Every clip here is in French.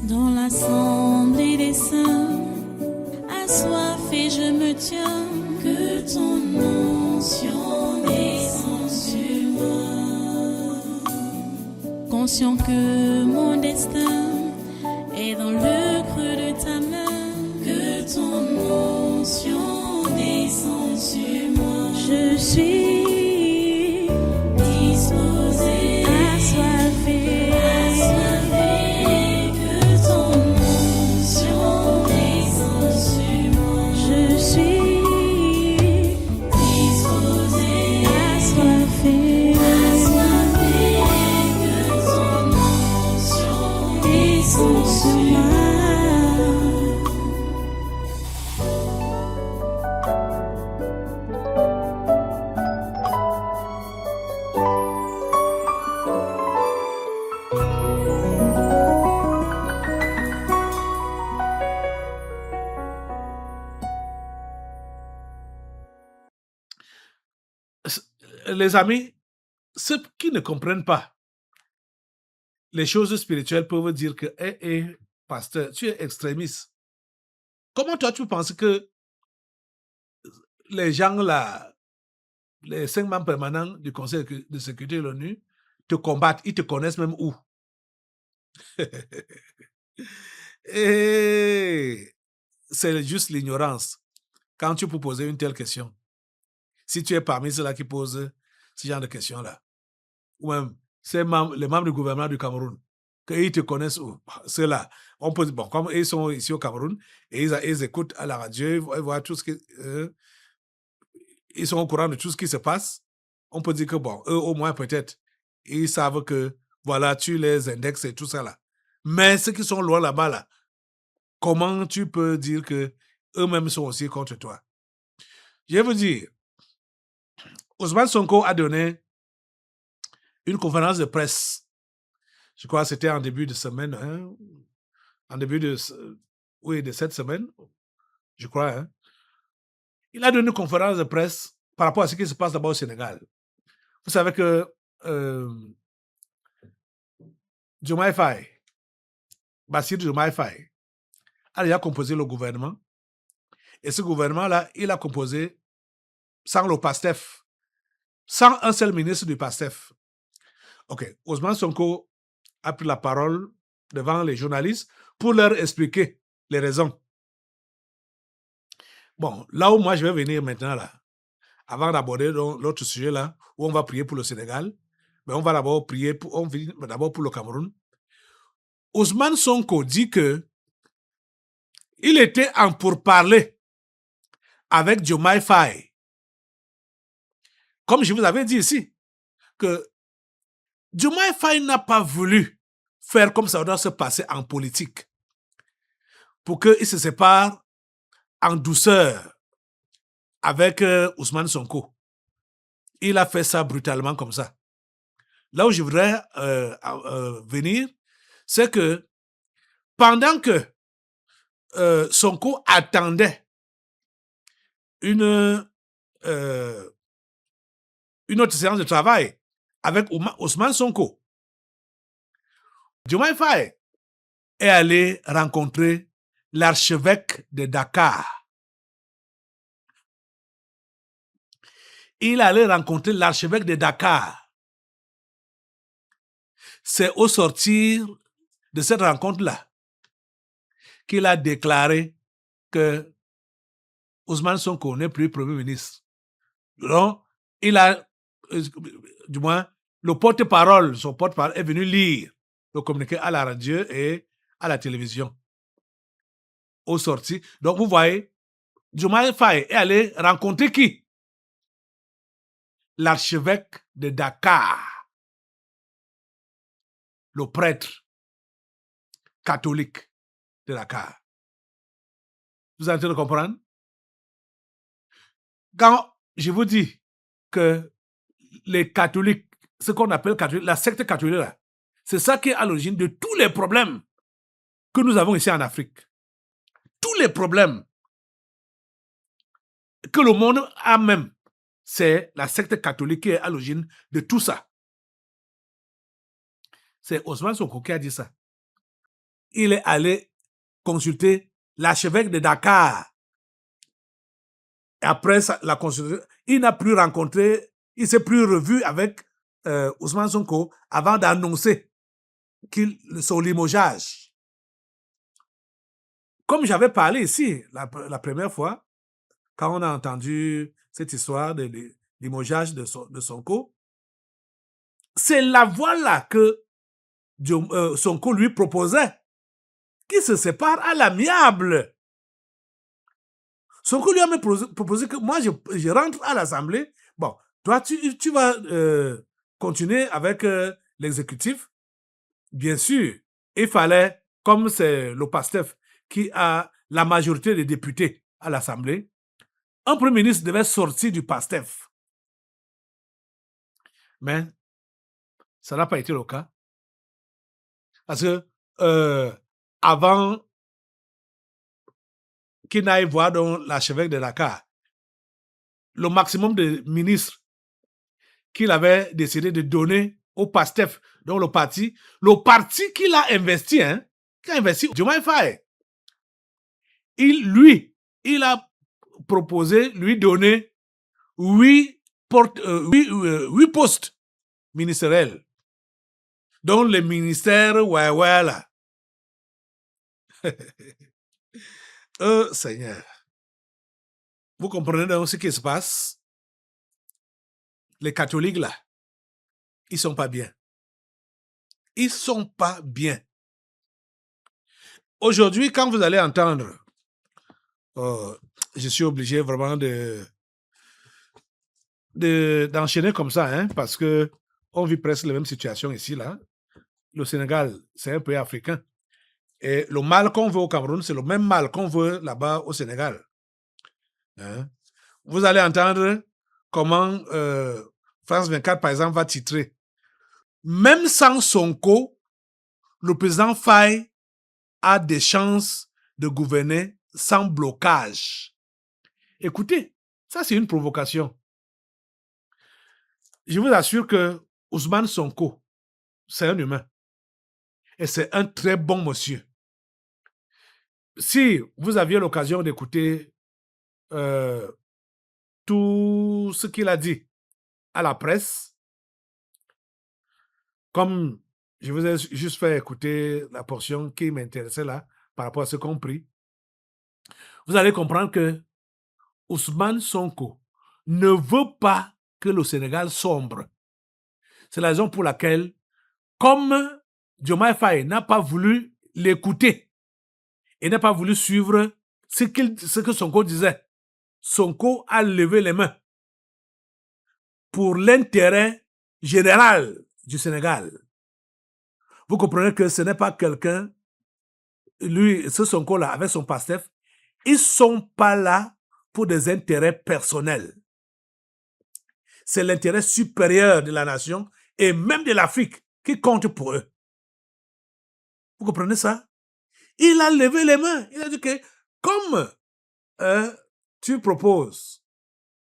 Dans l'assemblée des saints, assoiffé je me tiens, que ton onction descende sur moi. Conscient que mon destin est dans le creux de ta main, que ton onction descende sur moi. Je suis disposé, assoiffé, que ton onction descende sur moi. Je suis disposé, assoiffé, que ton onction descende sur moi. Les amis, ceux qui ne comprennent pas les choses spirituelles peuvent dire que, pasteur, tu es extrémiste. Comment toi tu penses que les gens là, les 5 membres permanents du Conseil de sécurité de l'ONU te combattent, ils te connaissent même où? Et c'est juste l'ignorance quand tu peux poser une telle question. Si tu es parmi ceux-là qui posent ce genre de questions-là, ou même les membres du gouvernement du Cameroun, qu'ils te connaissent où? Ceux-là, on peut dire, bon, comme ils sont ici au Cameroun, et ils écoutent à la radio, ils voient tout ce qui... ils sont au courant de tout ce qui se passe, on peut dire que, bon, eux au moins peut-être, ils savent que, voilà, tu les indexes et tout ça là. Mais ceux qui sont loin là-bas là, comment tu peux dire que eux-mêmes sont aussi contre toi? Je vais vous dire, Ousmane Sonko a donné une conférence de presse. Je crois que c'était en début de semaine, hein, en début de cette semaine, je crois. Hein. Il a donné une conférence de presse par rapport à ce qui se passe là-bas au Sénégal. Vous savez que Diomaye Faye, Bassirou Diomaye Faye, a déjà composé le gouvernement. Et ce gouvernement-là, il a composé sans le PASTEF, sans un seul ministre du PASTEF. OK. Ousmane Sonko a pris la parole devant les journalistes pour leur expliquer les raisons. Bon, là où moi je vais venir maintenant, là, avant d'aborder l'autre sujet là, où on va prier pour le Sénégal, mais on va d'abord prier d'abord pour le Cameroun. Ousmane Sonko dit que il était en pourparlers avec Diomaye Faye. Comme je vous avais dit ici, que Diomaye Faye n'a pas voulu faire comme ça doit se passer en politique pour qu'il se sépare en douceur avec Ousmane Sonko. Il a fait ça brutalement comme ça. Là où je voudrais venir, c'est que pendant que Sonko attendait une autre séance de travail avec Ousmane Sonko, Diomaye Faye est allé rencontrer l'archevêque de Dakar. Il allait rencontrer l'archevêque de Dakar. C'est au sortir de cette rencontre-là qu'il a déclaré que Ousmane Sonko n'est plus Premier ministre. Donc, il a, du moins, le porte-parole, son porte-parole est venu lire le communiqué à la radio et à la télévision. Au sorti. Donc, vous voyez, Diomaye Faye est allé rencontrer qui? L'archevêque de Dakar, le prêtre catholique de Dakar. Vous êtes en train de comprendre? Quand je vous dis que les catholiques, ce qu'on appelle catholique, la secte catholique, là, c'est ça qui est à l'origine de tous les problèmes que nous avons ici en Afrique. Tous les problèmes que le monde a même, c'est la secte catholique qui est à l'origine de tout ça. C'est Ousmane Sonko qui a dit ça. il est allé consulter l'archevêque de Dakar. Et après la consultation, il n'a plus rencontré, il ne s'est plus revu avec Ousmane Sonko avant d'annoncer son limogeage. Comme j'avais parlé ici la première fois, quand on a entendu cette histoire de limogeage de Sonko, c'est la voie-là que Sonko lui proposait, qu'il se sépare à l'amiable. Sonko lui a même proposé que moi, je rentre à l'Assemblée. Bon, toi, tu vas continuer avec l'exécutif. Bien sûr, il fallait, comme c'est le PASTEF qui a la majorité des députés à l'Assemblée, un premier ministre devait sortir du PASTEF. Mais ça n'a pas été le cas. Parce que avant qu'il n'aille voir l'archevêque de Dakar, le maximum de ministres qu'il avait décidé de donner au PASTEF, donc le parti qu'il a investi, Diomaye Faye, il a proposé lui donner 8 postes ministériels, dont les ministères, là. Seigneur. Vous comprenez donc ce qui se passe? Les catholiques, là, ils sont pas bien. Ils sont pas bien. Aujourd'hui, quand vous allez entendre, je suis obligé vraiment d'enchaîner comme ça, hein, parce que on vit presque la même situation ici, là. Le Sénégal, c'est un pays africain. Et le mal qu'on veut au Cameroun, c'est le même mal qu'on veut là-bas au Sénégal. Hein? Vous allez entendre comment France 24, par exemple, va titrer. Même sans Sonko, le président Faye a des chances de gouverner sans blocage. Écoutez, ça c'est une provocation. Je vous assure que Ousmane Sonko, c'est un humain. Et c'est un très bon monsieur. Si vous aviez l'occasion d'écouter tout ce qu'il a dit à la presse, comme je vous ai juste fait écouter la portion qui m'intéressait là, par rapport à ce compris, vous allez comprendre que Ousmane Sonko ne veut pas que le Sénégal sombre. C'est la raison pour laquelle, comme Diomaye Faye n'a pas voulu l'écouter et n'a pas voulu suivre ce que Sonko disait, Sonko a levé les mains pour l'intérêt général du Sénégal. Vous comprenez que ce n'est pas quelqu'un, lui, ce Sonko-là, avec son PASTEF, ils ne sont pas là pour des intérêts personnels. C'est l'intérêt supérieur de la nation et même de l'Afrique qui compte pour eux. Vous comprenez ça? Il a levé les mains. Il a dit que comme tu proposes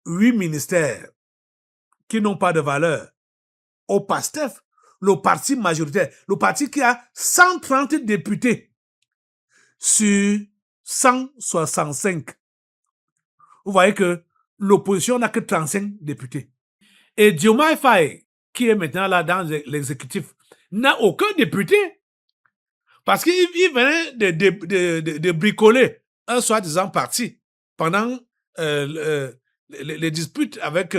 8 ministères qui n'ont pas de valeur au PASTEF, le parti majoritaire, le parti qui a 130 députés sur 165. Vous voyez que l'opposition n'a que 35 députés. Et Diomaye Faye, qui est maintenant là dans l'exécutif, n'a aucun député. Parce qu'il venait de bricoler un soi-disant parti pendant les disputes avec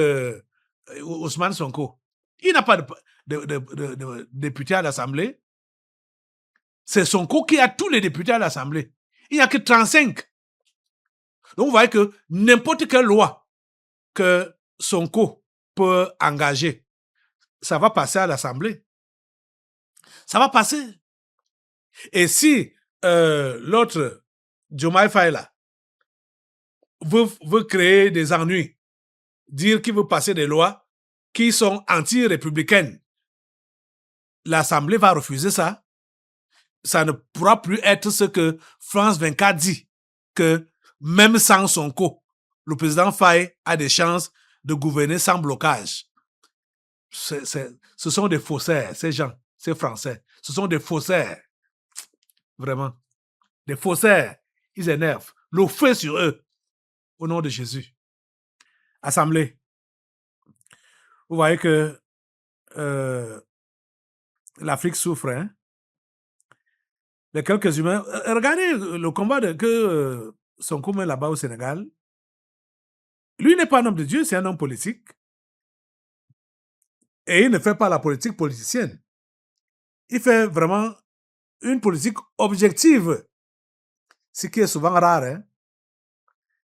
Ousmane Sonko. Il n'a pas de député à l'Assemblée. C'est Sonko qui a tous les députés à l'Assemblée. Il n'y a que 35. Donc vous voyez que n'importe quelle loi que Sonko peut engager, ça va passer à l'Assemblée. Ça va passer. Et si l'autre, Diomaye Faye, là, veut créer des ennuis, dire qu'il veut passer des lois qui sont anti-républicaines, l'Assemblée va refuser ça. Ça ne pourra plus être ce que France 24 dit, que même sans Sonko, le président Faye a des chances de gouverner sans blocage. Ce sont des faussaires, ces gens, ces Français. Ce sont des faussaires. vraiment. Des faussaires, ils énervent. Le feu sur eux, au nom de Jésus. Assemblée, vous voyez que l'Afrique souffre. Hein? Les quelques humains. Regardez le combat que Sonko met là-bas au Sénégal. Lui n'est pas un homme de Dieu, c'est un homme politique. Et il ne fait pas la politique politicienne. Il fait vraiment une politique objective. Ce qui est souvent rare. Hein?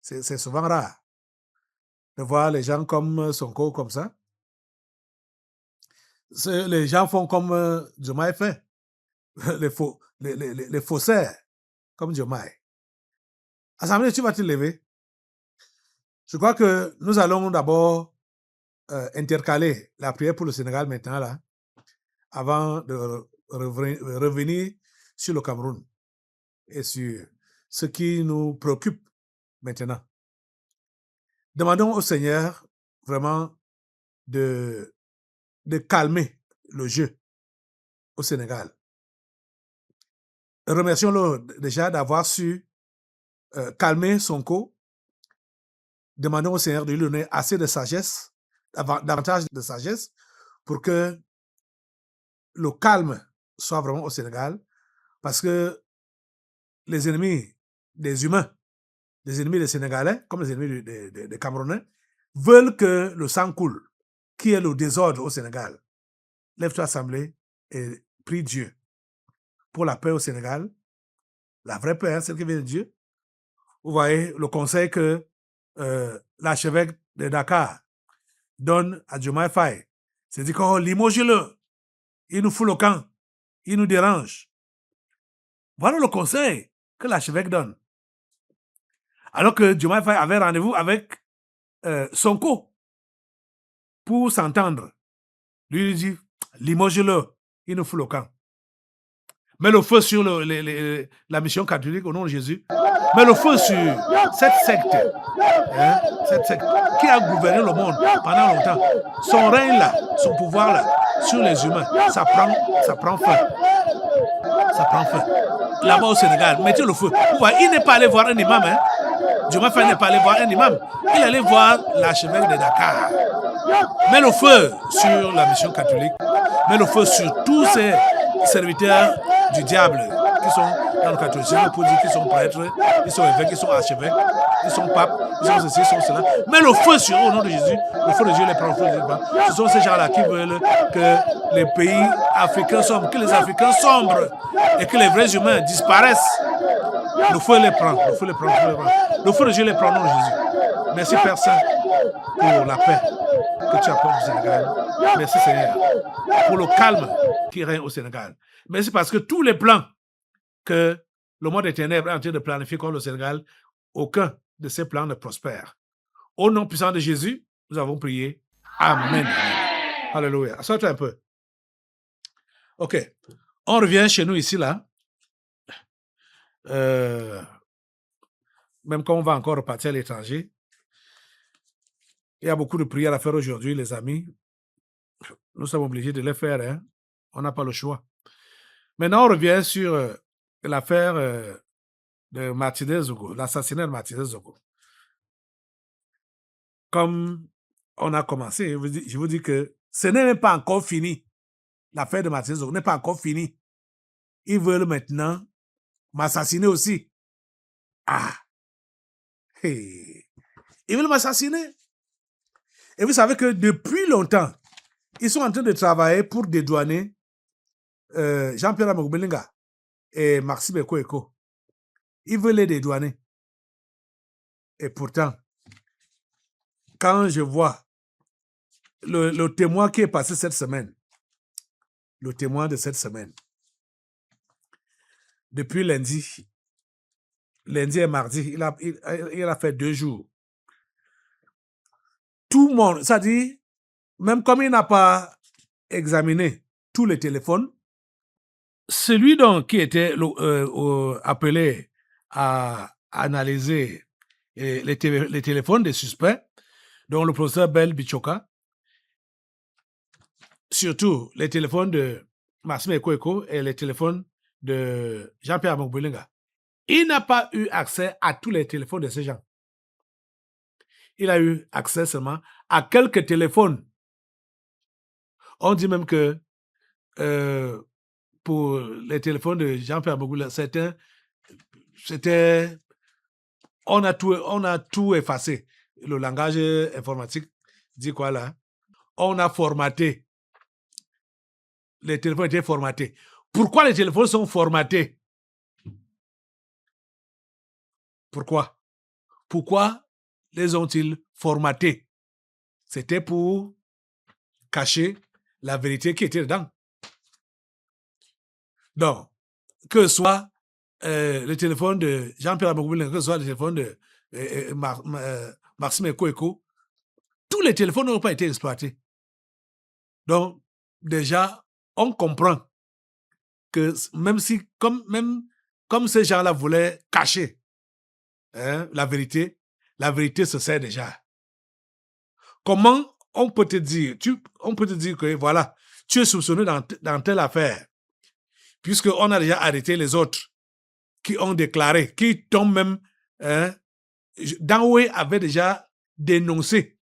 C'est souvent rare de voir les gens comme Sonko comme ça. Les gens font comme Diomaye fait. Les faussaires, comme Diomaye. Assemblée, tu vas te lever. Je crois que nous allons d'abord intercaler la prière pour le Sénégal maintenant, là, avant de revenir sur le Cameroun et sur ce qui nous préoccupe maintenant. Demandons au Seigneur vraiment de calmer le jeu au Sénégal. Remercions-le déjà d'avoir su calmer Sonko. Demandons au Seigneur de lui donner assez de sagesse, davantage de sagesse, pour que le calme soit vraiment au Sénégal, parce que les ennemis des humains, les ennemis des Sénégalais, comme les ennemis des Camerounais, veulent que le sang coule, qui est le désordre au Sénégal. Lève-toi, Assemblée, et prie Dieu pour la paix au Sénégal, la vraie paix, hein, celle qui vient de Dieu. Vous voyez le conseil que l'archevêque de Dakar donne à Diomaye Faye. C'est dit qu'on limogez-le. Il nous fout le camp. Il nous dérange. Voilà le conseil que l'archevêque donne. Alors que Diomaye Faye avait rendez-vous avec Sonko pour s'entendre. Lui, il dit, limogez-le. Il nous fout le camp. Mets le feu sur la mission catholique au nom de Jésus. Mets le feu sur cette secte. Hein, cette secte qui a gouverné le monde pendant longtemps. Son règne là, son pouvoir là, sur les humains, ça prend feu. Ça prend feu. Là-bas au Sénégal, mettez le feu. Vous voyez, il n'est pas allé voir un imam. Hein. Diomaye Faye n'est pas allé voir un imam. Il allait voir l'archevêque de Dakar. Mets le feu sur la mission catholique. Mets le feu sur tous ces serviteurs du diable qui sont dans le catholicisme, pour dire qu'ils sont prêtres, ils sont évêques, ils sont archevêques, ils sont papes, ils sont ceci, ils sont cela. Mais le feu sur eux, au nom de Jésus, le feu de Dieu les prend, le feu de Dieu les prend. Ce sont ces gens-là qui veulent que les pays africains sombrent, que les Africains sombrent et que les vrais humains disparaissent. Le feu les prend, le feu les prend, le feu les prend. Le feu de Dieu les prend au nom de Jésus. Merci Père Saint pour la paix que tu apportes au Sénégal. Merci Seigneur pour le calme qui règne au Sénégal. Merci parce que tous les plans que le monde des ténèbres est en train de planifier contre le Sénégal, aucun de ces plans ne prospère. Au nom puissant de Jésus, nous avons prié. Amen. Alléluia. Assure-toi un peu. OK. On revient chez nous ici, là. Même quand on va encore repartir à l'étranger, il y a beaucoup de prières à faire aujourd'hui, les amis. Nous sommes obligés de les faire. Hein? On n'a pas le choix. Maintenant, on revient sur l'affaire de Martinez Zogo, l'assassinat de Martinez Zogo. Comme on a commencé, je vous dis que ce n'est même pas encore fini. L'affaire de Martinez Zogo n'est pas encore finie. Ils veulent maintenant m'assassiner aussi. Ah! Hey. Ils veulent m'assassiner. Et vous savez que depuis longtemps, ils sont en train de travailler pour dédouaner Jean-Pierre Amogubelinga et Maxime Eko. Ils veulent les dédouaner. Et pourtant, quand je vois le témoin qui est passé cette semaine, le témoin de cette semaine, depuis lundi et mardi, il a fait 2 jours. Tout le monde, ça dit, même comme il n'a pas examiné tous les téléphones, celui donc qui était appelé à analyser les téléphones des suspects, dont le professeur Bell Bichoka, surtout les téléphones de Maxime Eko et les téléphones de Jean-Pierre Amogbelinga, il n'a pas eu accès à tous les téléphones de ces gens. Il a eu accès seulement à quelques téléphones. On dit même que pour les téléphones de Jean-Pierre Amogbelinga, on a tout effacé. Le langage informatique dit quoi là? On a formaté. Les téléphones étaient formatés. Pourquoi les téléphones sont formatés? Pourquoi les ont-ils formatés? C'était pour cacher la vérité qui était dedans. Donc, que ce soit le téléphone de Jean-Pierre Amogbelinga, que ce soit le téléphone de Maxime Eko, tous les téléphones n'ont pas été exploités. Donc, déjà, on comprend que même si, comme ces gens-là voulaient cacher la vérité se sait déjà. Comment on peut te dire, que voilà, tu es soupçonné dans telle affaire, puisqu'on a déjà arrêté les autres qui ont déclaré, qui tombent même, Danwé avait déjà dénoncé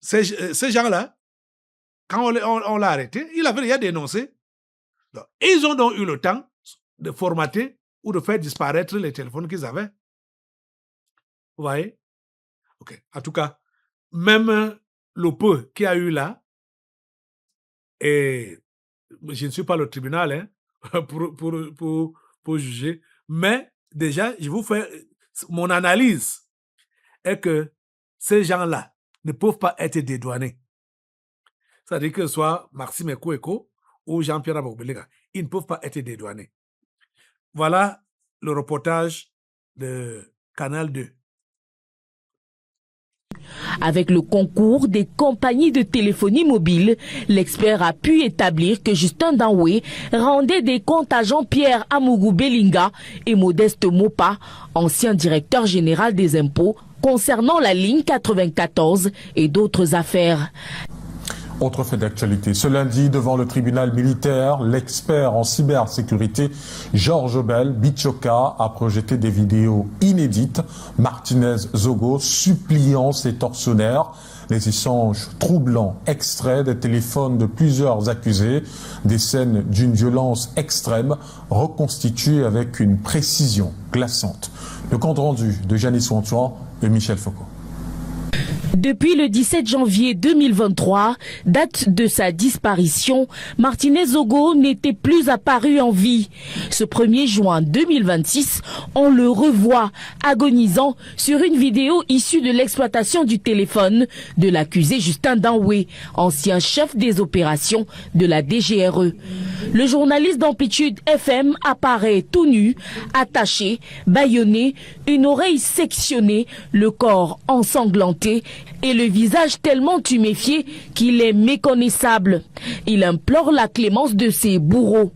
ces gens-là. Quand on l'a arrêté, il avait déjà dénoncé. Donc, ils ont donc eu le temps de formater ou de faire disparaître les téléphones qu'ils avaient. Vous voyez? Ok. En tout cas, même le peu qu'il y a eu là, et je ne suis pas le tribunal pour juger, mais déjà, je vous fais mon analyse est que ces gens-là ne peuvent pas être dédouanés. C'est-à-dire que ce soit Maxime Eko ou Jean-Pierre Amogbelinga, ils ne peuvent pas être dédouanés. Voilà le reportage de Canal 2. Avec le concours des compagnies de téléphonie mobile, l'expert a pu établir que Justin Danwé rendait des comptes à Jean-Pierre Amogbelinga et Modeste Mopa, ancien directeur général des impôts, concernant la ligne 94 et d'autres affaires. Autre fait d'actualité, ce lundi, devant le tribunal militaire, l'expert en cybersécurité Georges Bell Bichoka a projeté des vidéos inédites. Martinez Zogo suppliant ses tortionnaires. Les échanges troublants, extraits des téléphones de plusieurs accusés, des scènes d'une violence extrême, reconstituées avec une précision glaçante. Le compte rendu de Janice Wantuan et Michel Foucault. Depuis le 17 janvier 2023, date de sa disparition, Martinez Zogo n'était plus apparu en vie. Ce 1er juin 2026, on le revoit agonisant sur une vidéo issue de l'exploitation du téléphone de l'accusé Justin Danwé, ancien chef des opérations de la DGRE. Le journaliste d'Amplitude FM apparaît tout nu, attaché, bâillonné, une oreille sectionnée, le corps ensanglanté et le visage tellement tuméfié qu'il est méconnaissable. Il implore la clémence de ses bourreaux.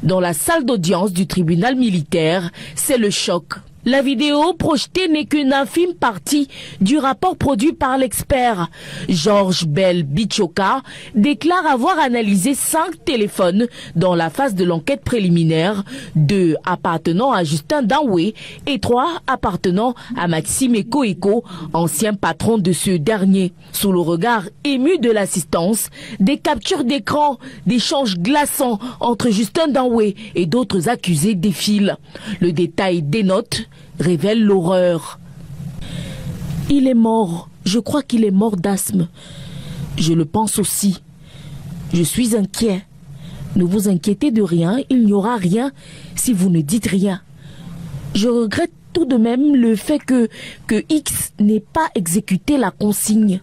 Dans la salle d'audience du tribunal militaire, c'est le choc. La vidéo projetée n'est qu'une infime partie du rapport produit par l'expert. Georges Bell Bichoka déclare avoir analysé 5 téléphones dans la phase de l'enquête préliminaire, 2 appartenant à Justin Danwé et 3 appartenant à Maxime Eko, ancien patron de ce dernier. Sous le regard ému de l'assistance, des captures d'écran, d'échanges glaçants entre Justin Danwé et d'autres accusés défilent. Le détail dénote, révèle l'horreur. Il est mort. Je crois qu'il est mort d'asthme. Je le pense aussi. Je suis inquiet. Ne vous inquiétez de rien, il n'y aura rien si vous ne dites rien. Je regrette tout de même le fait que X n'ait pas exécuté la consigne.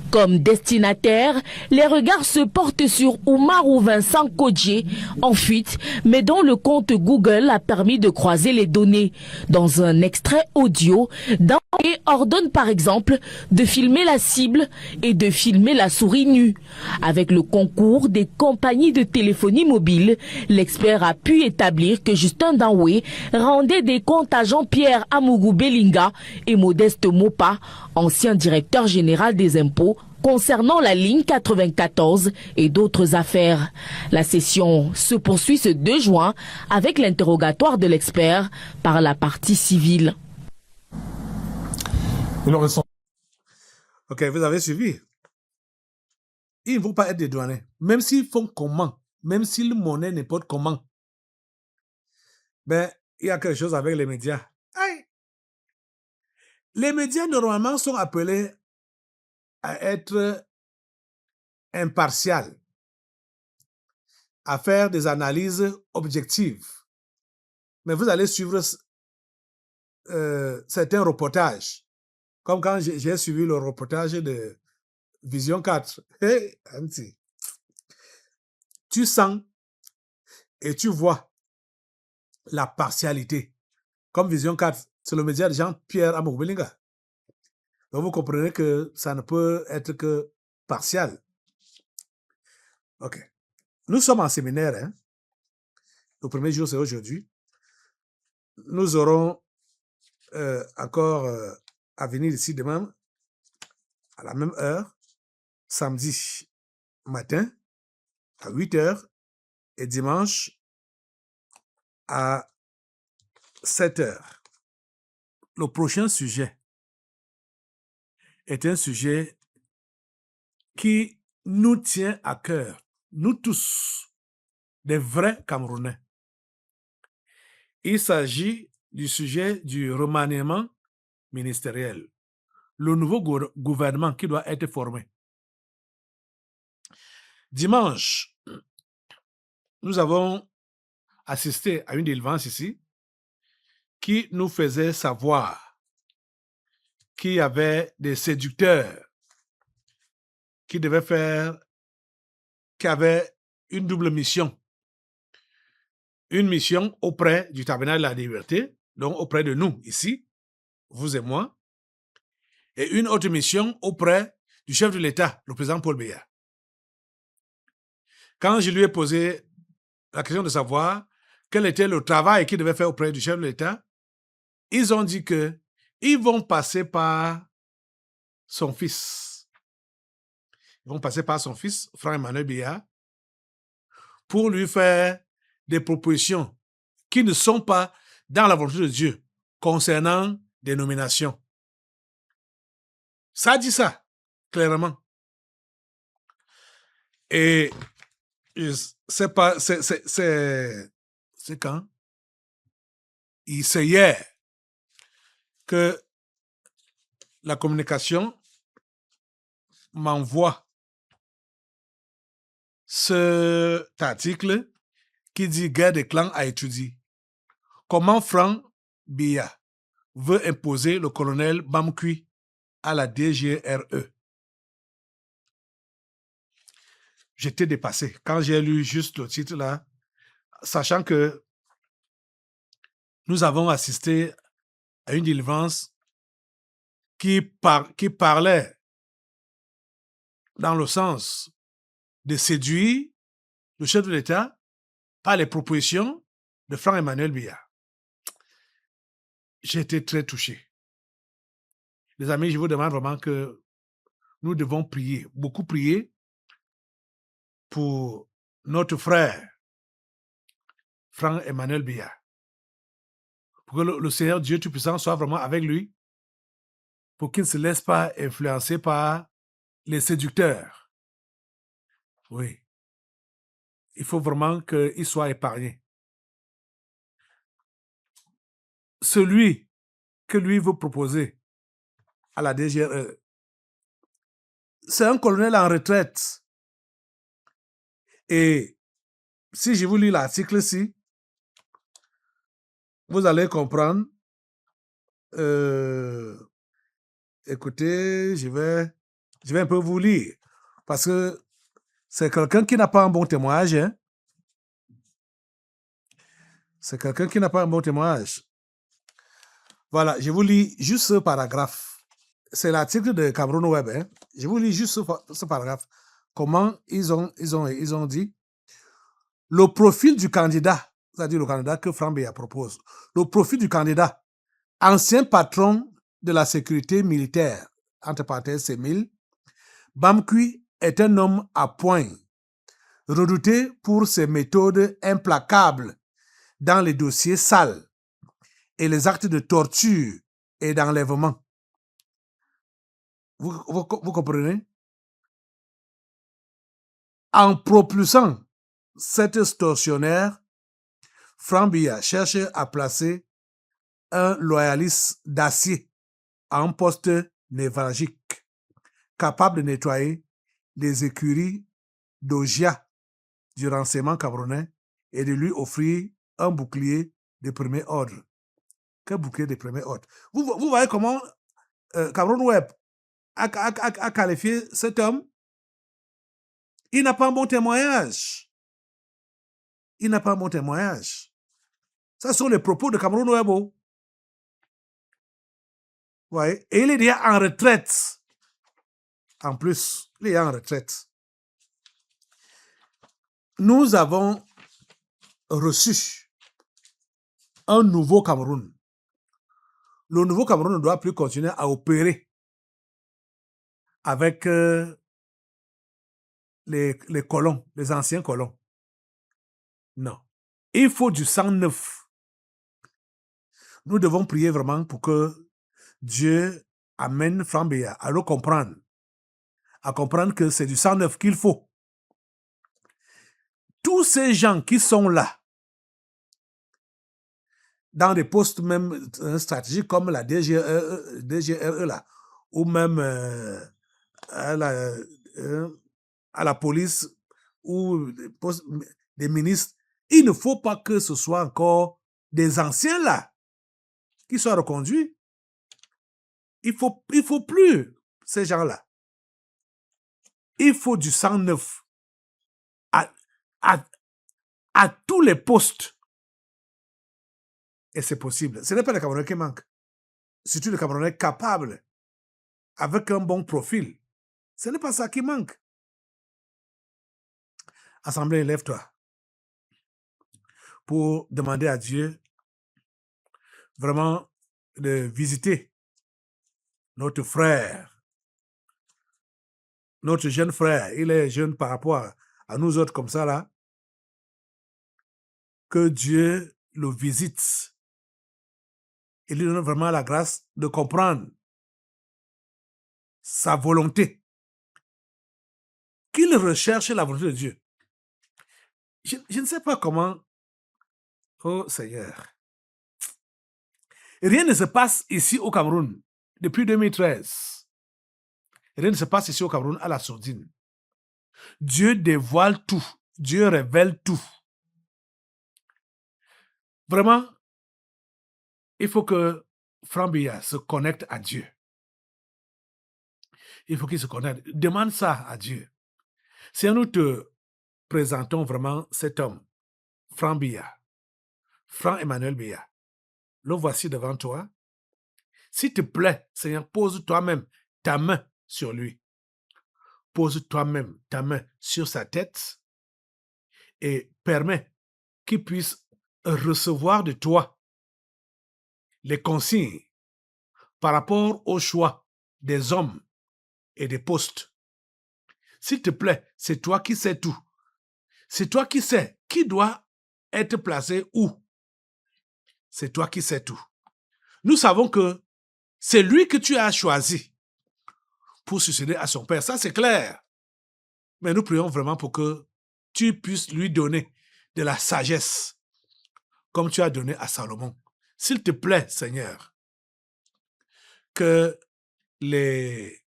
Comme destinataire, les regards se portent sur Oumarou Vincent Kodje, en fuite, mais dont le compte Google a permis de croiser les données. Dans un extrait audio, dans et ordonne par exemple de filmer la cible et de filmer la souris nue. Avec le concours des compagnies de téléphonie mobile, l'expert a pu établir que Justin Danwé rendait des comptes à Jean-Pierre Amougou Belinga et Modeste Mopa, ancien directeur général des impôts, concernant la ligne 94 et d'autres affaires. La session se poursuit ce 2 juin avec l'interrogatoire de l'expert par la partie civile. Ok, vous avez suivi. Ils ne vont pas être dédouanés. Même s'ils font comment, même s'ils monnaient n'importe comment, ben, il y a quelque chose avec les médias. Aïe. Les médias, normalement, sont appelés à être impartials, à faire des analyses objectives. Mais vous allez suivre certains reportages, comme quand j'ai suivi le reportage de Vision 4. Hey, Anti. Tu sens et tu vois la partialité. Comme Vision 4, c'est le média de Jean-Pierre Amougou Belinga. Donc vous comprenez que ça ne peut être que partial. Ok. Nous sommes en séminaire. Hein? Le premier jour, c'est aujourd'hui. Nous aurons encore à venir ici demain à la même heure, samedi matin à 8h et dimanche à 7h. Le prochain sujet est un sujet qui nous tient à cœur, nous tous, des vrais Camerounais. Il s'agit du sujet du remaniement ministériel, le nouveau gouvernement qui doit être formé. Dimanche, nous avons assisté à une délivrance ici qui nous faisait savoir qu'il y avait des séducteurs qui avaient une double mission. Une mission auprès du Tabernacle de la Liberté, donc auprès de nous ici, vous et moi, et une autre mission auprès du chef de l'État, le président Paul Biya. Quand je lui ai posé la question de savoir quel était le travail qu'il devait faire auprès du chef de l'État, ils ont dit qu'ils vont passer par son fils. Ils vont passer par son fils, Franck-Emmanuel Biya, pour lui faire des propositions qui ne sont pas dans la volonté de Dieu concernant des nominations. Ça dit ça, clairement. Et c'est pas, c'est quand? C'est hier que la communication m'envoie cet article qui dit guerre des clans à étudier. Comment Franck Biya veut imposer le colonel Bamkui à la DGRE. J'étais dépassé quand j'ai lu juste le titre là, sachant que nous avons assisté à une délivrance qui parlait dans le sens de séduire le chef de l'État par les propositions de Franck-Emmanuel Biya. J'ai été très touché. Les amis, je vous demande vraiment que nous devons prier, beaucoup prier pour notre frère Franck-Emmanuel Biya. Pour que le Seigneur Dieu Tout-Puissant soit vraiment avec lui, pour qu'il ne se laisse pas influencer par les séducteurs. Oui. Il faut vraiment qu'il soit épargné. Celui que lui veut proposer à la DGRE, c'est un colonel en retraite. Et si je vous lis l'article-ci, vous allez comprendre. Écoutez, je vais un peu vous lire. Parce que c'est quelqu'un qui n'a pas un bon témoignage. Hein? C'est quelqu'un qui n'a pas un bon témoignage. Voilà, je vous lis juste ce paragraphe. C'est l'article de Cameroun Web. Hein. Je vous lis juste ce paragraphe. Comment ils ont dit le profil du candidat, c'est-à-dire le candidat que Franck Beya propose, le profil du candidat, ancien patron de la sécurité militaire, entre parenthèses CEMIL, Bamkui est un homme à point, redouté pour ses méthodes implacables dans les dossiers sales et les actes de torture et d'enlèvement. Vous comprenez? En propulsant cet tortionnaire, Franck Beya cherche à placer un loyaliste d'acier à un poste névralgique, capable de nettoyer les écuries d'Ogia du renseignement camerounais et de lui offrir un bouclier de premier ordre. Quel bouclier de premier ordre? Vous voyez comment Cameroun Web a qualifié cet homme? Il n'a pas un bon témoignage. Il n'a pas un bon témoignage. Ce sont les propos de Cameroun Web. Vous voyez? Et il est déjà en retraite. En plus, il est en retraite. Nous avons reçu un nouveau Cameroun. Le nouveau Cameroun ne doit plus continuer à opérer avec les colons, les anciens colons. Non. Il faut du sang neuf. Nous devons prier vraiment pour que Dieu amène Franck Beya à le comprendre. À comprendre que c'est du sang neuf qu'il faut. Tous ces gens qui sont là, dans des postes même stratégiques comme la DGRE là, ou même à la police, ou des postes des ministres, il ne faut pas que ce soit encore des anciens là qui soient reconduits. Il faut plus ces gens-là. Il faut du sang neuf à tous les postes. Et c'est possible. Ce n'est pas le Camerounais qui manque. Surtout le Camerounais capable, avec un bon profil. Ce n'est pas ça qui manque. Assemblée, lève-toi pour demander à Dieu vraiment de visiter notre frère, notre jeune frère. Il est jeune par rapport à nous autres comme ça là. Que Dieu le visite et lui donne vraiment la grâce de comprendre sa volonté. Qu'il recherche la volonté de Dieu. Je ne sais pas comment. Oh Seigneur. Rien ne se passe ici au Cameroun depuis 2013. Rien ne se passe ici au Cameroun à la sourdine. Dieu dévoile tout. Dieu révèle tout. Vraiment, il faut que Franck Beya se connecte à Dieu. Il faut qu'il se connecte. Demande ça à Dieu. Si nous te présentons vraiment cet homme, Franck Beya, Franck Emmanuel Beya, le voici devant toi. S'il te plaît, Seigneur, pose toi-même ta main sur lui. Pose toi-même ta main sur sa tête et permets qu'il puisse recevoir de toi les consignes par rapport au choix des hommes et des postes. S'il te plaît, c'est toi qui sais tout. C'est toi qui sais qui doit être placé où. C'est toi qui sais tout. Nous savons que c'est lui que tu as choisi pour succéder à son père. Ça, c'est clair. Mais nous prions vraiment pour que tu puisses lui donner de la sagesse, comme tu as donné à Salomon. S'il te plaît, Seigneur, que les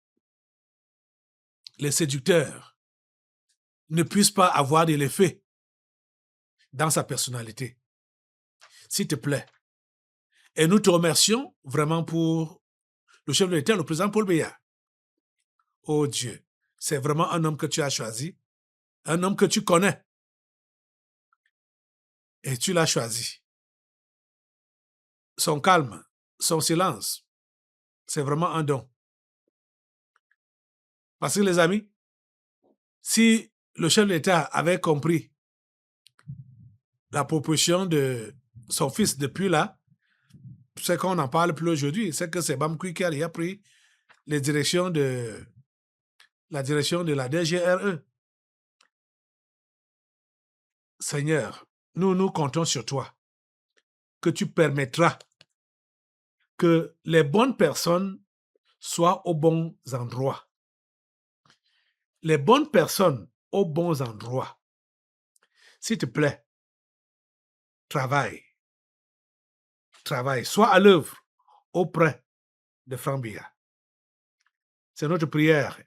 séducteurs ne puissent pas avoir de l'effet dans sa personnalité. S'il te plaît. Et nous te remercions vraiment pour le chef de l'État, le président Paul Beya. Oh Dieu, c'est vraiment un homme que tu as choisi, un homme que tu connais. Et tu l'as choisi. Son calme, son silence, c'est vraiment un don. Parce que les amis, si le chef de l'État avait compris la proposition de son fils depuis là, c'est qu'on n'en parle plus aujourd'hui. C'est que c'est Bamkoui qui a pris la direction de la DGRE. Seigneur, nous comptons sur toi, que tu permettras que les bonnes personnes soient aux bons endroits. Les bonnes personnes aux bons endroits. S'il te plaît, travaille. Sois à l'œuvre auprès de Franck Biya. C'est notre prière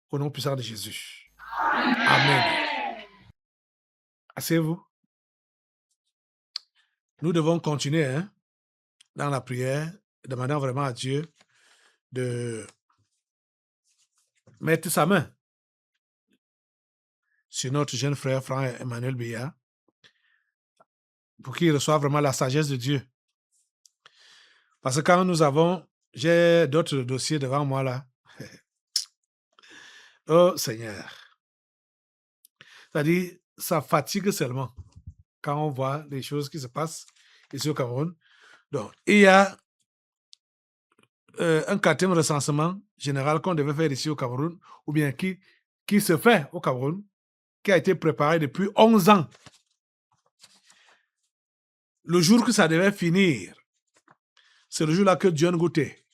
au nom puissant de Jésus. Amen. Asseyez-vous. Nous devons continuer dans la prière, demandant vraiment à Dieu de mettre sa main sur notre jeune frère Franck Emmanuel Biya pour qu'il reçoive vraiment la sagesse de Dieu. Parce que quand j'ai d'autres dossiers devant moi là. Oh Seigneur. C'est-à-dire, ça fatigue seulement quand on voit les choses qui se passent ici au Cameroun. Donc, il y a un 4e recensement général qu'on devait faire ici au Cameroun, ou bien qui se fait au Cameroun, qui a été préparé depuis 11 ans. Le jour que ça devait finir, c'est le jour-là que John Gouté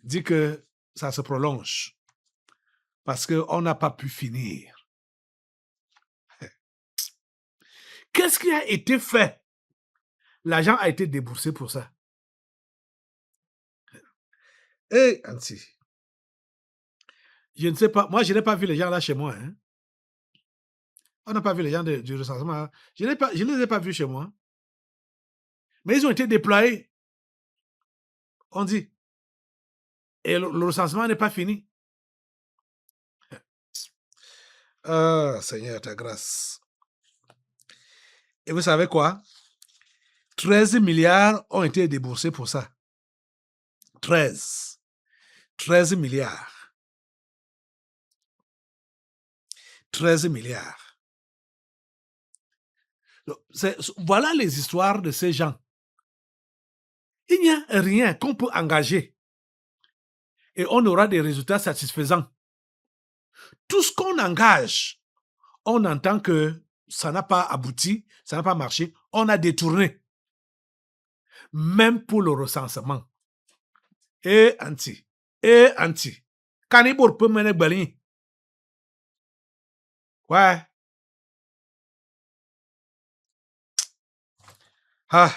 dit que ça se prolonge parce qu'on n'a pas pu finir. Qu'est-ce qui a été fait? L'argent a été déboursé pour ça. Et Anti, je ne sais pas, moi je n'ai pas vu les gens là chez moi. On n'a pas vu les gens du recensement. Je ne les ai pas vus chez moi. Mais ils ont été déployés. On dit. Et le recensement n'est pas fini. Ah, Seigneur, ta grâce. Et vous savez quoi? 13 milliards ont été déboursés pour ça. 13 milliards. 13 milliards. Voilà les histoires de ces gens. Il n'y a rien qu'on peut engager et on aura des résultats satisfaisants. Tout ce qu'on engage, on entend que ça n'a pas abouti, ça n'a pas marché, on a détourné. Même pour le recensement. Anti. Kanibor peut mener Bali. Ouais. Ah.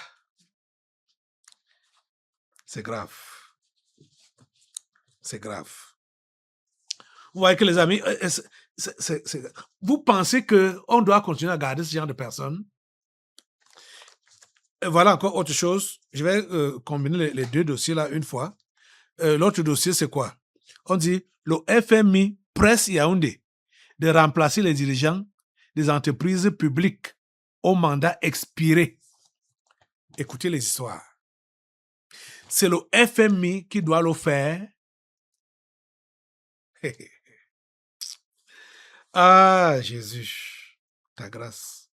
C'est grave. C'est grave. Vous voyez que les amis, vous pensez qu'on doit continuer à garder ce genre de personnes? Et voilà encore autre chose. Je vais combiner les deux dossiers là une fois. L'autre dossier, c'est quoi? On dit, le FMI presse Yaoundé de remplacer les dirigeants des entreprises publiques au mandat expiré. Écoutez les histoires. C'est le FMI qui doit le faire. Ah, Jésus, ta grâce.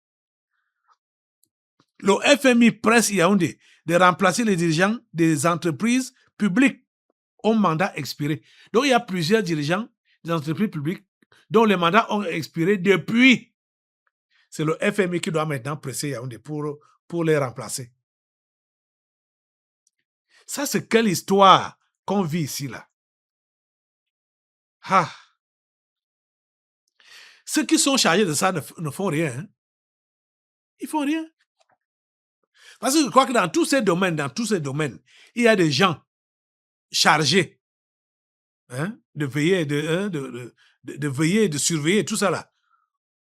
Le FMI presse Yaoundé de remplacer les dirigeants des entreprises publiques au mandat expiré. Donc, il y a plusieurs dirigeants des entreprises publiques dont les mandats ont expiré depuis. C'est le FMI qui doit maintenant presser Yaoundé pour les remplacer. Ça, c'est quelle histoire qu'on vit ici, là. Ah. Ceux qui sont chargés de ça ne font rien. Ils font rien. Parce que je crois que dans tous ces domaines, il y a des gens chargés de veiller, de veiller, de surveiller, tout ça là.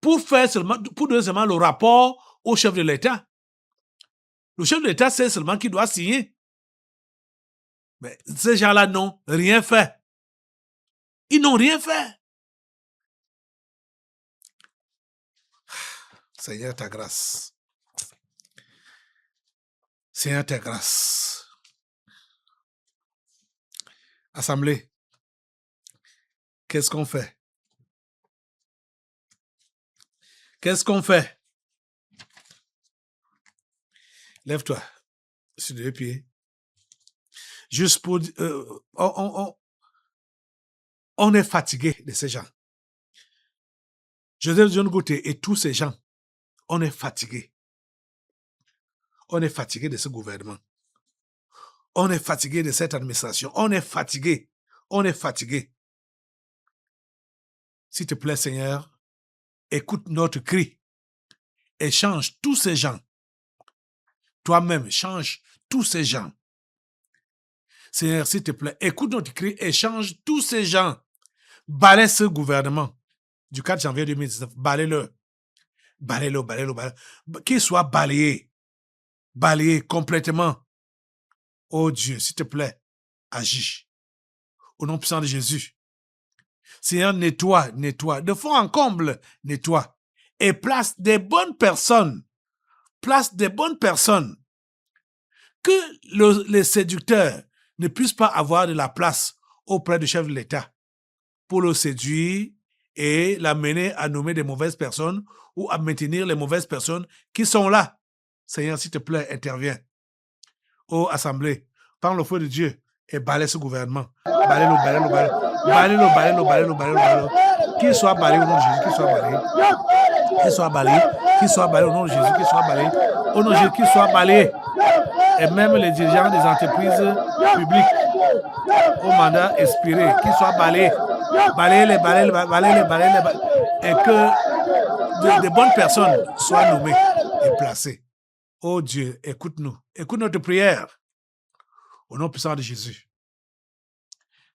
Pour donner seulement le rapport au chef de l'État. Le chef de l'État, c'est seulement qu'il doit signer. Mais ces gens-là n'ont rien fait. Ils n'ont rien fait. Seigneur, ta grâce. Seigneur, tes grâces. Assemblée, qu'est-ce qu'on fait? Qu'est-ce qu'on fait? Lève-toi sur 2 pieds. Juste pour... on est fatigué de ces gens. Joseph John Gauthier et tous ces gens, on est fatigué. On est fatigué de ce gouvernement. On est fatigué de cette administration. On est fatigué. On est fatigué. S'il te plaît, Seigneur, écoute notre cri et change tous ces gens. Toi-même, change tous ces gens. Seigneur, s'il te plaît, écoute notre cri et change tous ces gens. Balaie ce gouvernement du 4 janvier 2019. Balaie-le. Balaie-le, balaie-le, balaie-le. Qu'il soit balayé. Balayé complètement. Oh Dieu, s'il te plaît, agis. Au nom puissant de Jésus. Seigneur, nettoie, de fond en comble, nettoie. Et place des bonnes personnes. Place des bonnes personnes. Que les séducteurs ne puissent pas avoir de la place auprès du chef de l'État pour le séduire et l'amener à nommer des mauvaises personnes ou à maintenir les mauvaises personnes qui sont là. Seigneur, s'il te plaît, interviens. Ô Assemblée, prends le feu de Dieu et balaie ce gouvernement. Balaie-le, balaie-le, balaie-le. Balaie-le, balaie-le, balaie-le, balaie-le, balaie-le. Qu'il soit balayé au nom de Jésus, qu'il soit balayé. Qu'il soit balayé, qu'il soit balayé au nom de Jésus, qu'il soit balayé. Au nom de Jésus, qu'il soit balayé. Et même les dirigeants des entreprises publiques au mandat expiré, qu'ils soient balayés. Balayez-les, balayez-les, balayez-les, balayez-les. Et que de bonnes personnes soient nommées et placées. Oh Dieu, écoute-nous. Écoute notre prière. Au nom puissant de Jésus.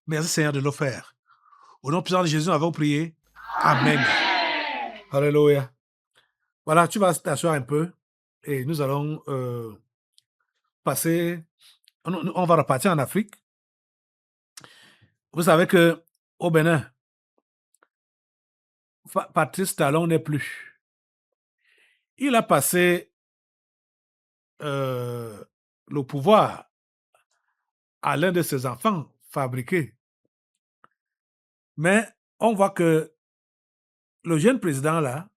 Merci Seigneur de le faire. Au nom puissant de Jésus, nous avons prié. Amen. Alléluia. Voilà, tu vas t'asseoir un peu et nous allons passer. On va repartir en Afrique. Vous savez que au Bénin, Patrice Talon n'est plus. Il a passé le pouvoir à l'un de ses enfants fabriqués. Mais on voit que le jeune président là,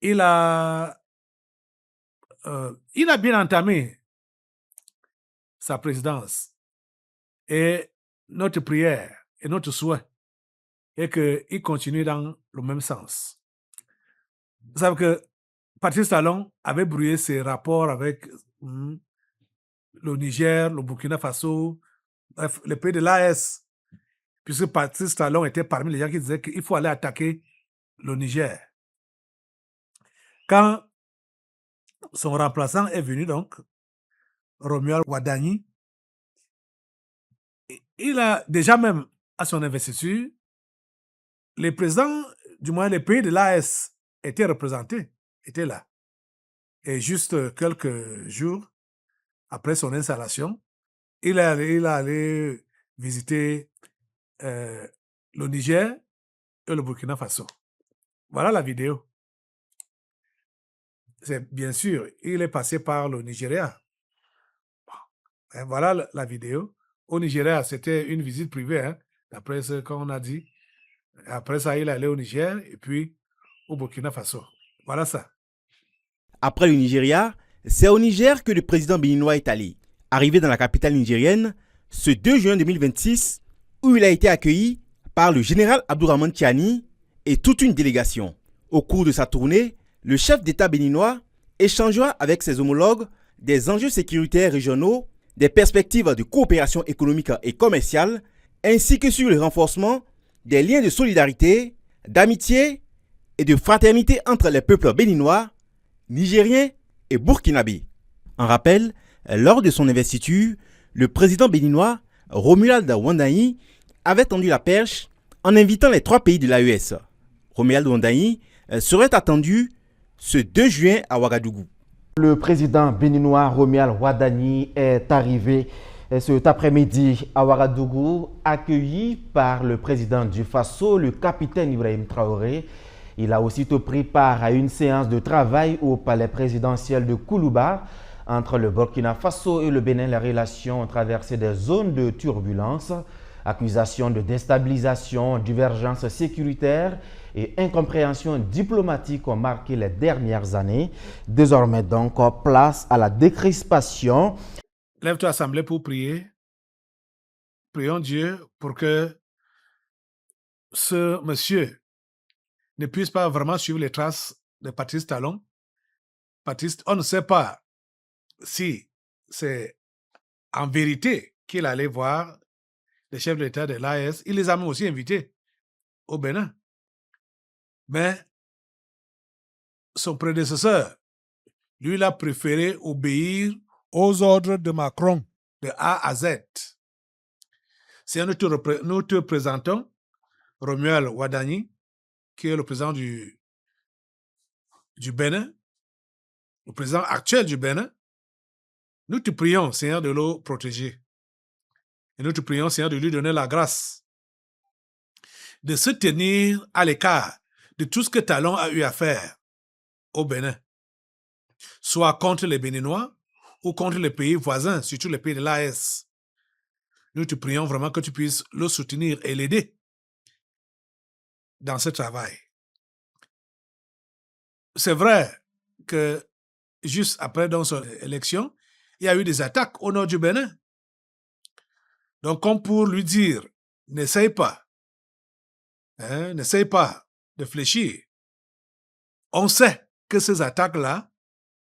il a bien entamé sa présidence. Et notre prière et notre souhait est qu'il continue dans le même sens. Vous savez que Patrice Talon avait brouillé ses rapports avec le Niger, le Burkina Faso, bref, les pays de l'AES, puisque Patrice Talon était parmi les gens qui disaient qu'il faut aller attaquer le Niger. Quand son remplaçant est venu, donc, Romuald Wadani, il a déjà même à son investiture, les présidents, du moins les pays de l'AES étaient représentés, étaient là. Et juste quelques jours après son installation, il est allé visiter le Niger et le Burkina Faso. Voilà la vidéo. C'est bien sûr, il est passé par le Nigeria. Et voilà la vidéo. Au Nigeria, c'était une visite privée, hein, d'après ce qu'on a dit. Après ça, il est allé au Niger et puis au Burkina Faso. Voilà ça. Après le Nigeria, c'est au Niger que le président béninois est allé. Arrivé dans la capitale nigérienne, ce 2 juin 2026, où il a été accueilli par le général Abdourahmane Tiani et toute une délégation. Au cours de sa tournée, le chef d'État béninois échangera avec ses homologues des enjeux sécuritaires régionaux, des perspectives de coopération économique et commerciale, ainsi que sur le renforcement des liens de solidarité, d'amitié et de fraternité entre les peuples béninois, nigériens et burkinabés. En rappel, lors de son investiture, le président béninois, Romuald Wadani, avait tendu la perche en invitant les 3 pays de l'AES. Romuald Wadani serait attendu ce 2 juin à Ouagadougou. Le président béninois Romuald Wadani est arrivé cet après-midi à Ouagadougou, accueilli par le président du Faso, le capitaine Ibrahim Traoré. Il a aussitôt pris part à une séance de travail au palais présidentiel de Koulouba Entre le Burkina Faso et le Bénin, les relations ont traversé des zones de turbulence. Accusations de déstabilisation, divergences sécuritaires et incompréhension diplomatique ont marqué les dernières années. Désormais donc, place à la décrispation. Lève-toi, assemblée, pour prier. Prions Dieu pour que ce monsieur ne puisse pas vraiment suivre les traces de Patrice Talon. Patrice, on ne sait pas si c'est en vérité qu'il allait voir les chefs de l'État de l'AES. Il les a même aussi invités au Bénin. Mais son prédécesseur, lui, il a préféré obéir aux ordres de Macron, de A à Z. Si nous te présentons Romuald Wadani, qui est le président du Bénin, le président actuel du Bénin. Nous te prions, Seigneur, de le protéger. Et nous te prions, Seigneur, de lui donner la grâce de se tenir à l'écart de tout ce que Talon a eu à faire au Bénin, soit contre les Béninois ou contre les pays voisins, surtout les pays de l'AES. Nous te prions vraiment que tu puisses le soutenir et l'aider dans ce travail. C'est vrai que juste après dans son élection, il y a eu des attaques au nord du Bénin. Donc, comme pour lui dire, n'essaye pas de fléchir. On sait que ces attaques-là,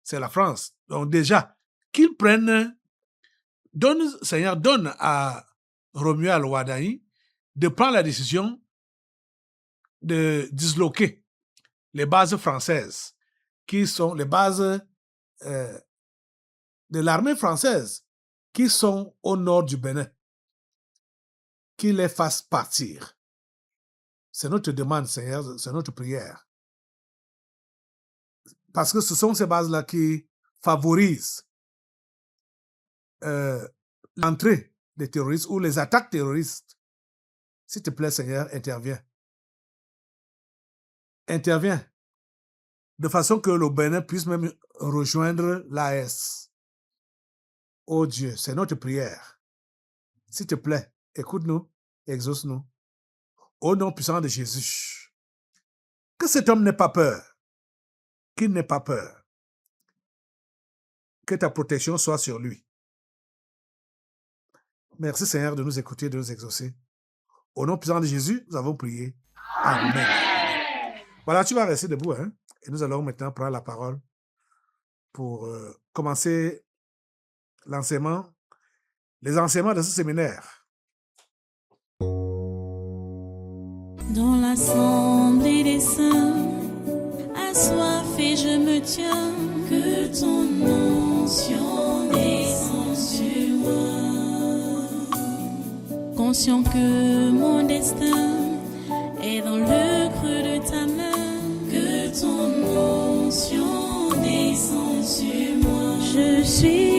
c'est la France. Donc déjà, qu'ils prennent, Seigneur, donne à Romuald Wadani de prendre la décision de disloquer les bases françaises, qui sont les bases de l'armée française, qui sont au nord du Bénin, qui les fassent partir. C'est notre demande, Seigneur, c'est notre prière. Parce que ce sont ces bases-là qui favorisent l'entrée des terroristes ou les attaques terroristes. S'il te plaît, Seigneur, interviens. Interviens. De façon que le Bénin puisse même rejoindre l'AES. Oh Dieu, c'est notre prière. S'il te plaît, écoute-nous, exauce-nous. Au nom puissant de Jésus. Que cet homme n'ait pas peur. Qu'il n'ait pas peur. Que ta protection soit sur lui. Merci Seigneur de nous écouter, de nous exaucer. Au nom puissant de Jésus, nous avons prié. Amen. Voilà, tu vas rester debout, hein? Et nous allons maintenant prendre la parole pour commencer l'enseignement, les enseignements de ce séminaire. Dans l'assemblée des saints, assoiffé je me tiens, que ton onction descende sur moi. Conscient que mon destin est dans le creux de ta main, que ton onction descende sur moi. Je suis